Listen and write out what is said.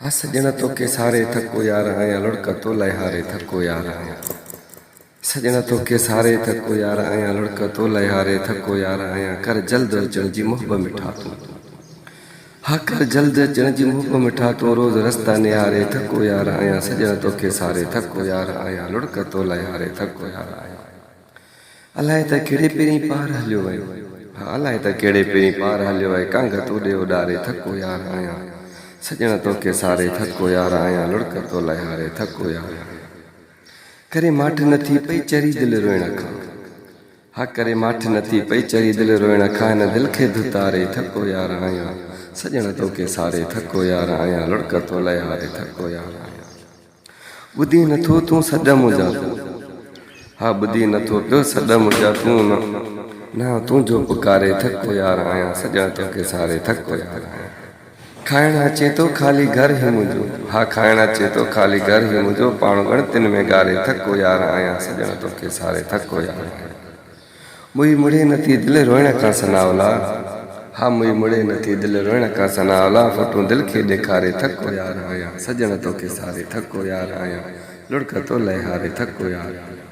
हाँ सजना तो के सारे थको यार आया लड़का तो लहारे थको यार आया। सजना तो के सारे थको यार आया लड़का तो लहारे थको यार आया। कर जल्द अचण जी मुहब मिठा तू। हाँ कर जल्द अचण जी मुहब मिठा तू। रोज रस्ता निहारे थको यार आया। सजना तो के सारे थको यार आया लड़का तो लहारे थको यार आया। अलाए त कहिड़े पहिरीं पार हलियो वयो। हाँ अलाए त कहिड़े पहिरीं पार हलियो आहे। कंग तूं उॾारे थको यार आया। सजना तो के सारे थको यार आया लड़का तो लहारे थको यार करे माठ नथी पई चरी दिल रोइण खां। हाँ करे माठ नथी पई चरी दिल रोइण खां। न दिल खे धुतारे थको यार आया। सजना तो के सारे थको यार आया लड़का तो लहारे थको यार आया। ॿुधी नथो तूं सॾ मुंहिंजा। हाँ ॿुधी नथो पियो सॾ मुंहिंजा तूं न तुंहिंजो पुकारे थको यार आया। सजना तो के सारे थको यार आया। खाइण अचे तो खाली घर ही मुंहिंजो। हाँ खाइण अचे तो खाली घर ही मुंहिंजो। पाण गणतिन में गारे थको यार आया। सजना तो के सारे थको यार आया। मुई मुड़े नथी दिल रोइण खां सनावला। हाँ मुई मुड़े नथी दिल रोइण खां सनावला। फोटू दिल खे ॾेखारे थको यार आया। सजना तो के सारे थको यार आया लड़का तो लहारे थको यार आया।